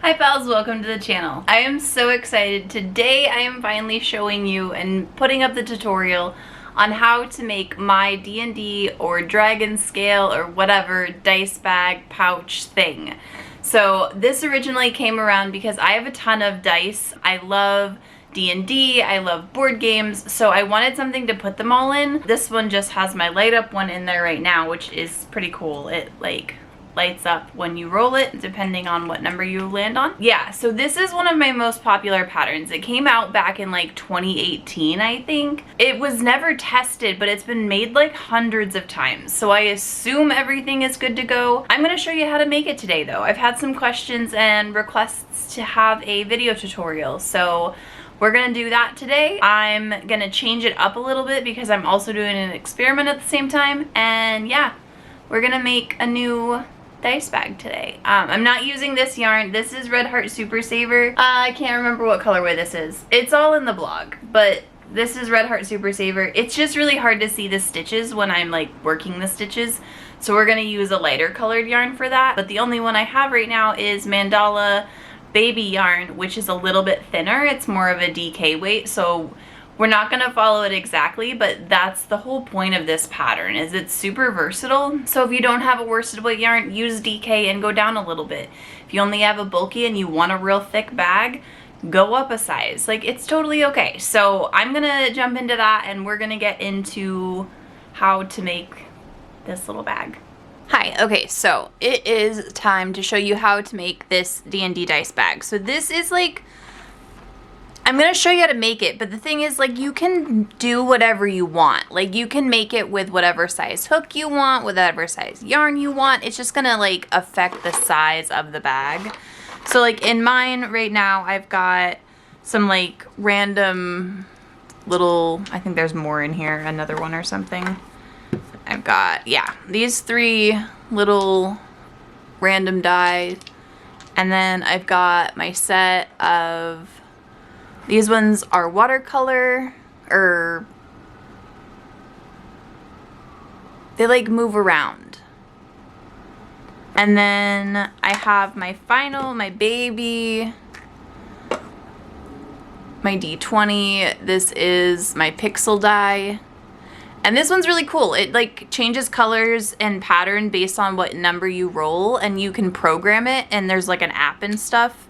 Hi pals, welcome to the channel. I am so excited. Today I am finally showing you and putting up the tutorial on how to make my D&D or dragon scale or whatever dice bag pouch thing. So this originally came around because I have a ton of dice. I love D&D, I love board games, so I wanted something to put them all in. This one just has my light up one in there right now, which is pretty cool. It lights up when you roll it, depending on what number you land on. Yeah, so this is one of my most popular patterns. It came out back in like 2018, I think. It was never tested, but it's been made like hundreds of times, so I assume everything is good to go. I'm gonna show you how to make it today though. I've had some questions and requests to have a video tutorial, so we're gonna do that today. I'm gonna change it up a little bit because I'm also doing an experiment at the same time, and yeah, we're gonna make a new dice bag today. I'm not using this yarn. This is Red Heart Super Saver. I can't remember what colorway this is. It's all in the blog, but this is Red Heart Super Saver. It's just really hard to see the stitches when I'm like working the stitches, so we're gonna use a lighter colored yarn for that. But the only one I have right now is Mandala Baby yarn, which is a little bit thinner. It's more of a DK weight, so we're not gonna follow it exactly, but that's the whole point of this pattern, is it's super versatile. So if you don't have a worsted weight yarn, use DK and go down a little bit. If you only have a bulky and you want a real thick bag, go up a size. Like, it's totally okay. So I'm gonna jump into that and we're gonna get into how to make this little bag. Hi, okay, so it is time to show you how to make this D&D dice bag. So this is like, I'm gonna show you how to make it, but the thing is, like, you can do whatever you want. Like, you can make it with whatever size hook you want, whatever size yarn you want. It's just gonna like affect the size of the bag. So like in mine right now, I've got some like random little, I think there's more in here, another one or something. I've got, yeah, these three little random die, and then I've got my set of, these ones are watercolor, or they like move around. And then I have my final, my baby, my D20. This is my pixel die. And this one's really cool. It like changes colors and pattern based on what number you roll, and you can program it, and there's like an app and stuff.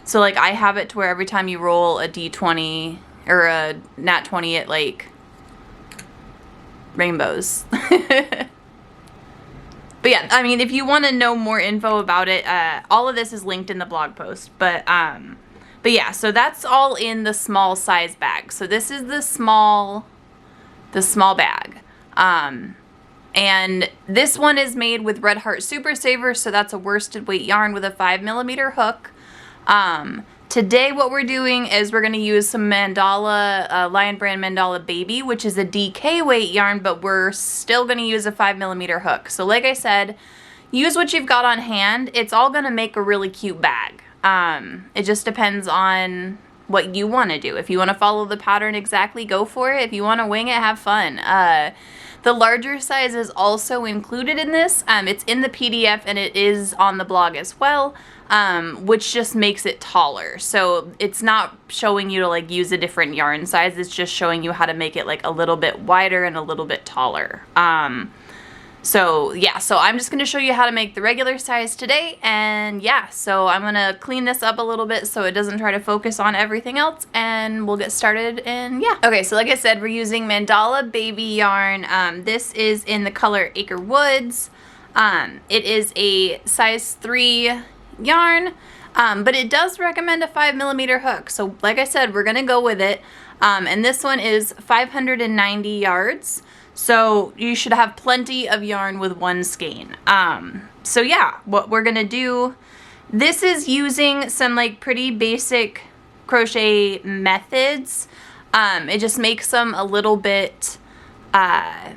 So like I have it to where every time you roll a D20 or a nat 20, it like rainbows. But yeah, I mean, if you want to know more info about it, all of this is linked in the blog post. But yeah, so that's all in the small size bag. So this is the small bag. And this one is made with Red Heart Super Saver, so that's a worsted weight yarn with a 5mm hook. Today what we're doing is we're going to use some Mandala, Lion Brand Mandala Baby, which is a DK weight yarn, but we're still going to use a 5mm hook. So like I said, use what you've got on hand. It's all going to make a really cute bag. It just depends on what you want to do. If you want to follow the pattern exactly, go for it. If you want to wing it, have fun. The larger size is also included in this. It's in the PDF and it is on the blog as well, which just makes it taller. So it's not showing you to like use a different yarn size. It's just showing you how to make it like a little bit wider and a little bit taller. So yeah, so I'm just going to show you how to make the regular size today, and yeah, so I'm going to clean this up a little bit so it doesn't try to focus on everything else, and we'll get started, and yeah. Okay, so like I said, we're using Mandala Baby yarn. This is in the color Acre Woods. It is a size 3 yarn, but it does recommend a 5mm hook, so like I said, we're going to go with it, and this one is 590 yards. So you should have plenty of yarn with one skein. So yeah, what we're gonna do, this is using some like pretty basic crochet methods. It just makes them a little bit, I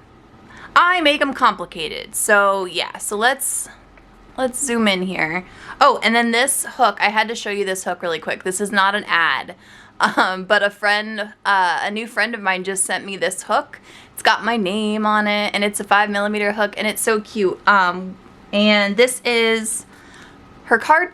make them complicated. So yeah, so let's zoom in here. Oh, and then this hook, I had to show you this hook really quick. This is not an ad. But a new friend of mine just sent me this hook. It's got my name on it, and it's a 5mm hook, and it's so cute. And this is her card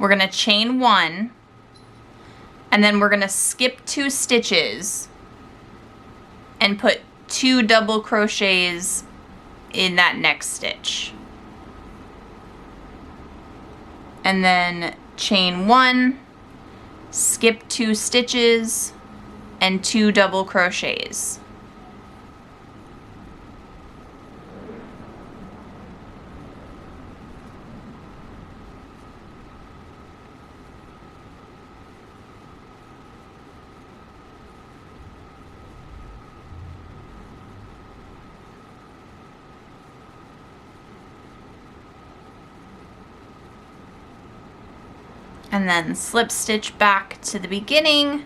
we're gonna chain 1, and then we're gonna skip 2 stitches and put 2 double crochets in that next stitch. And then chain 1, skip 2 stitches, and 2 double crochets. And then slip stitch back to the beginning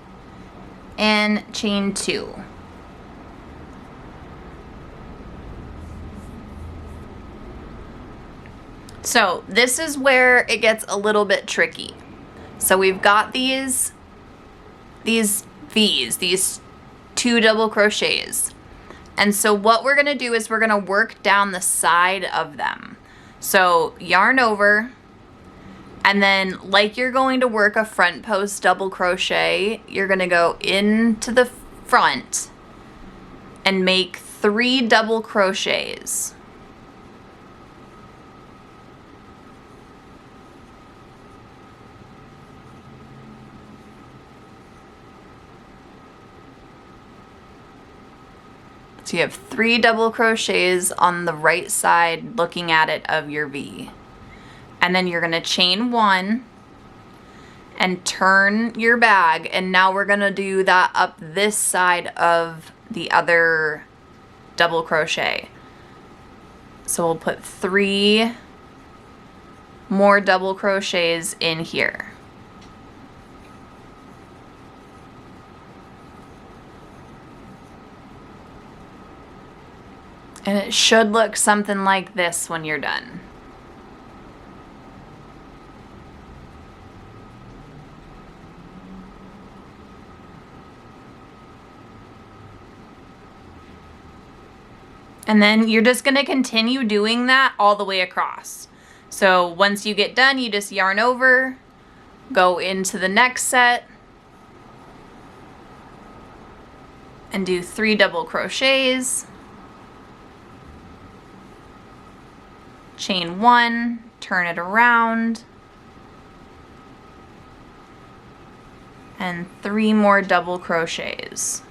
and chain 2. So this is where it gets a little bit tricky. So we've got these 2 double crochets. And so what we're gonna do is we're gonna work down the side of them. So yarn over, and then like you're going to work a front post double crochet, you're gonna go into the front and make 3 double crochets. So you have 3 double crochets on the right side looking at it of your V. And then you're gonna chain 1 and turn your bag, and now we're gonna do that up this side of the other double crochet. So we'll put 3 more double crochets in here. And it should look something like this when you're done. And then you're just gonna continue doing that all the way across. So once you get done, you just yarn over, go into the next set, and do 3 double crochets, chain 1, turn it around, and 3 more double crochets.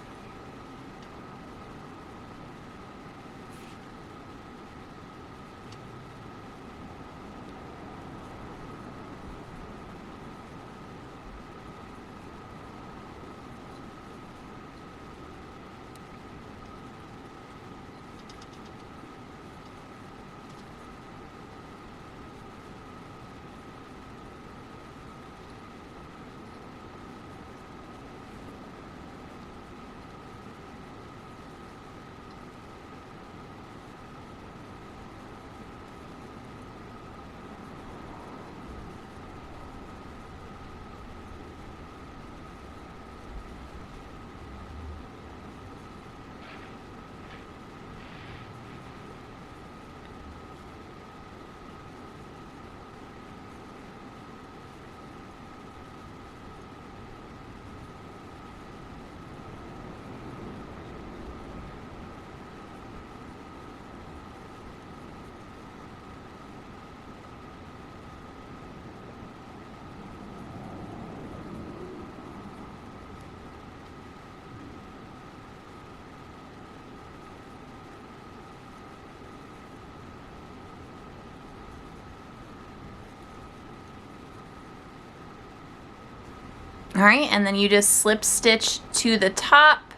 All right, and then you just slip stitch to the top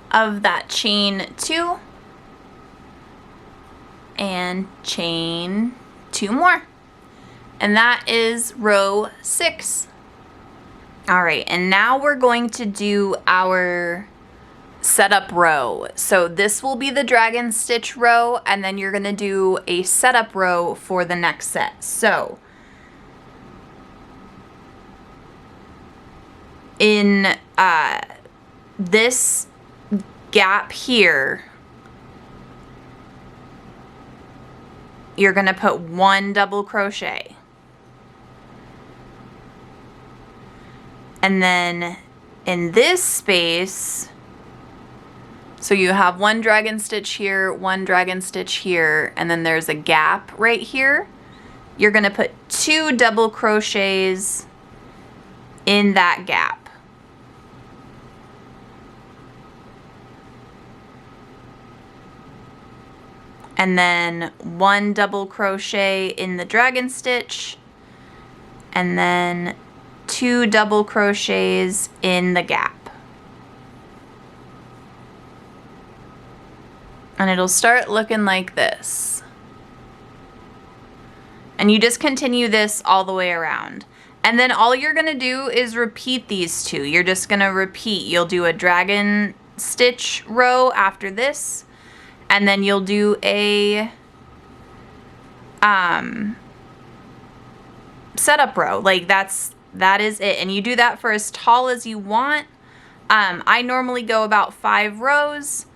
of that chain 2 and chain 2 more. And that is row 6. All right, and now we're going to do our setup row. So this will be the dragon stitch row, and then you're gonna do a setup row for the next set. So in this gap here, you're gonna put 1 double crochet. And then in this space, so you have one dragon stitch here, one dragon stitch here, and then there's a gap right here. You're gonna put 2 double crochets in that gap. And then 1 double crochet in the dragon stitch, and then 2 double crochets in the gap. And it'll start looking like this. And you just continue this all the way around. And then all you're gonna do is repeat these 2. You're just gonna repeat. You'll do a dragon stitch row after this, and then you'll do a setup row. Like that is it. And you do that for as tall as you want. I normally go about 5 rows,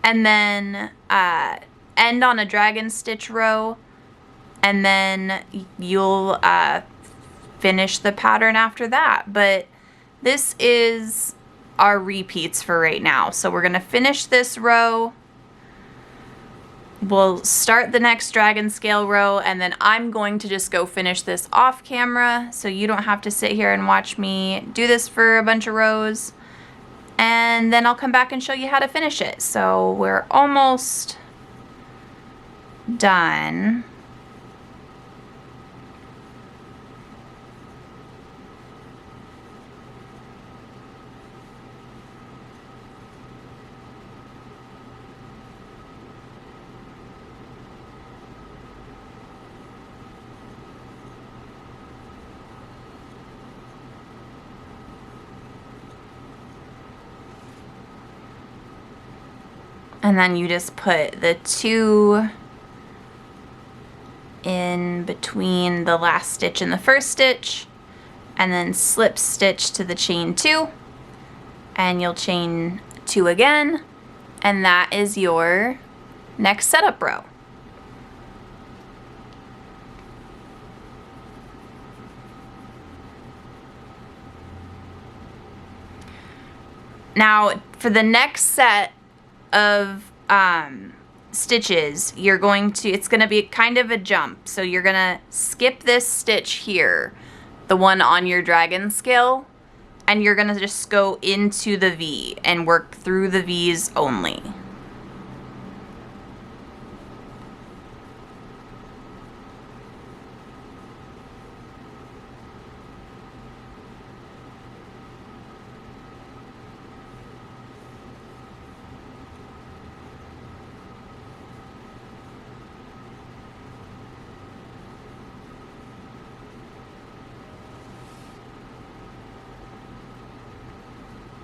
and then end on a dragon stitch row, and then you'll finish the pattern after that. But this is our repeats for right now. So we're gonna finish this row, we'll start the next dragon scale row, and then I'm going to just go finish this off camera so you don't have to sit here and watch me do this for a bunch of rows. And then I'll come back and show you how to finish it. So we're almost done. And then you just put the 2 in between the last stitch and the first stitch, and then slip stitch to the chain 2, and you'll chain 2 again, and that is your next setup row. Now for the next set of stitches, you're going to, it's going to be kind of a jump. So you're going to skip this stitch here, the one on your dragon scale, and you're going to just go into the V and work through the V's only.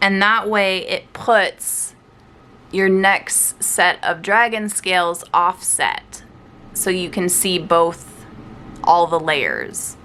And that way it puts your next set of dragon scales offset, so you can see both, all the layers.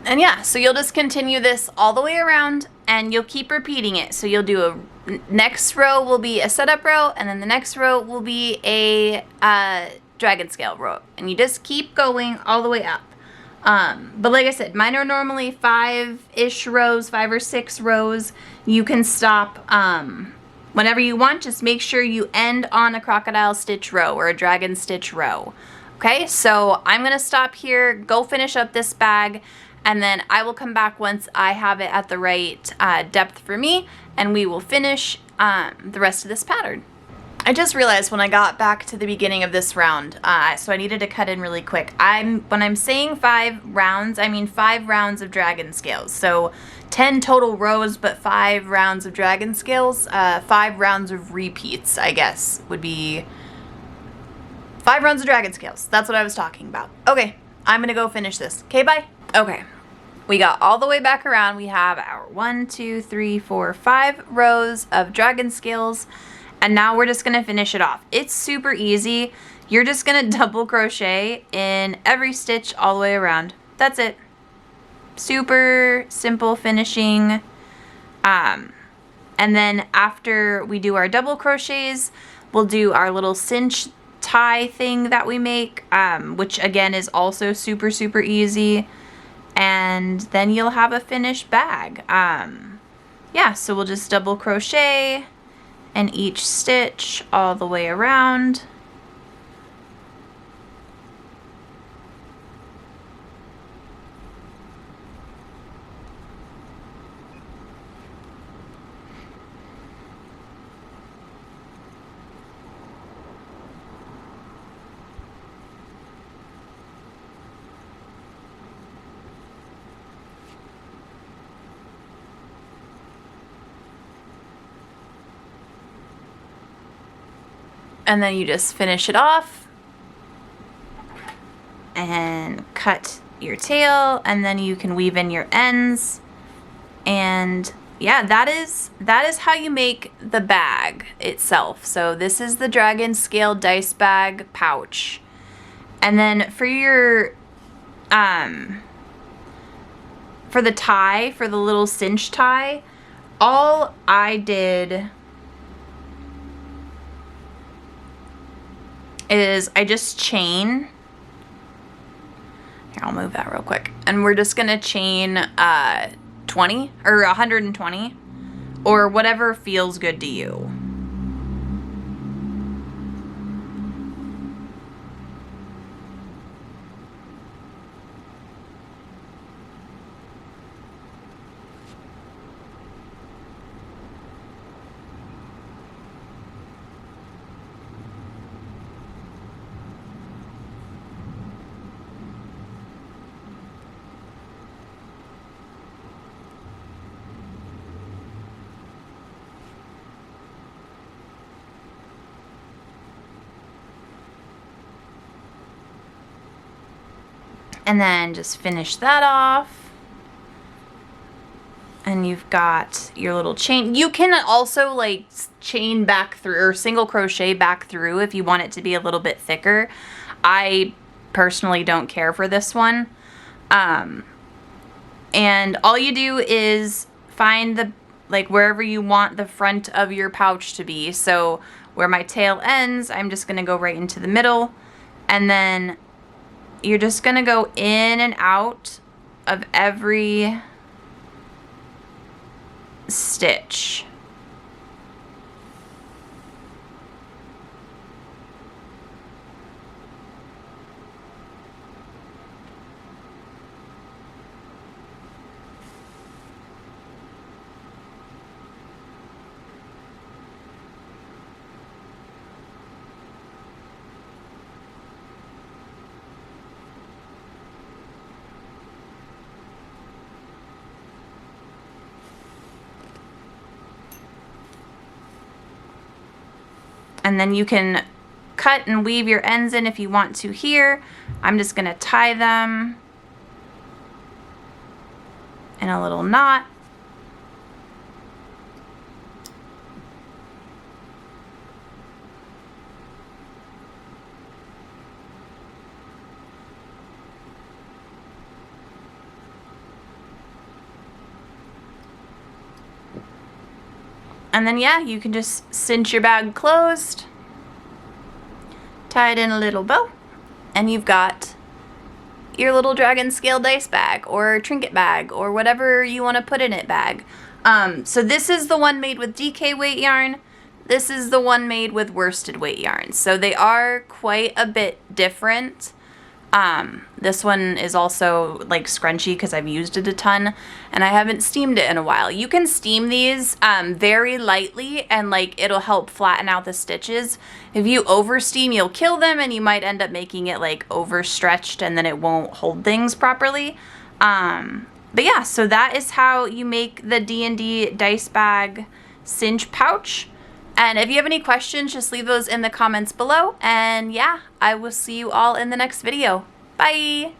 And yeah, so you'll just continue this all the way around, and you'll keep repeating it. So you'll do a, next row will be a setup row, and then the next row will be a dragon scale row. And you just keep going all the way up. But like I said, mine are normally 5-ish rows, 5 or 6 rows. You can stop whenever you want. Just make sure you end on a crocodile stitch row or a dragon stitch row. Okay, so I'm gonna stop here, go finish up this bag, and then I will come back once I have it at the right depth for me, and we will finish the rest of this pattern. I just realized when I got back to the beginning of this round, so I needed to cut in really quick. When I'm saying 5 rounds, I mean 5 rounds of dragon scales. So 10 total rows, but 5 rounds of dragon scales. 5 rounds of repeats, I guess, would be 5 rounds of dragon scales. That's what I was talking about. Okay, I'm gonna go finish this. Okay, bye. Okay, we got all the way back around. We have our 1, 2, 3, 4, 5 rows of dragon scales, and now we're just gonna finish it off. It's super easy. You're just gonna double crochet in every stitch all the way around. That's it. Super simple finishing. And then after we do our double crochets, we'll do our little cinch tie thing that we make, which again is also super, super easy. And then you'll have a finished bag. Yeah, so we'll just double crochet in each stitch all the way around. And then you just finish it off and cut your tail, and then you can weave in your ends. And yeah, that is how you make the bag itself. So this is the dragon scale dice bag pouch. And then for your for the tie, for the little cinch tie, all I did is I just chain. Here, I'll move that real quick. And we're just gonna chain 20 or 120 or whatever feels good to you. And then just finish that off. And you've got your little chain. You can also like chain back through or single crochet back through if you want it to be a little bit thicker. I personally don't care for this one. And all you do is find the, like wherever you want the front of your pouch to be. So where my tail ends, I'm just gonna go right into the middle, and then you're just gonna go in and out of every stitch. And then you can cut and weave your ends in if you want to here. I'm just gonna tie them in a little knot. And then yeah, you can just cinch your bag closed, tie it in a little bow, and you've got your little dragon scale dice bag or trinket bag or whatever you want to put in it bag. So this is the one made with DK weight yarn. This is the one made with worsted weight yarn. So they are quite a bit different. This one is also like scrunchy because I've used it a ton and I haven't steamed it in a while. You can steam these very lightly and like it'll help flatten out the stitches. If you over steam, you'll kill them and you might end up making it like overstretched and then it won't hold things properly. But yeah, so that is how you make the D&D dice bag cinch pouch. And if you have any questions, just leave those in the comments below. And yeah, I will see you all in the next video. Bye!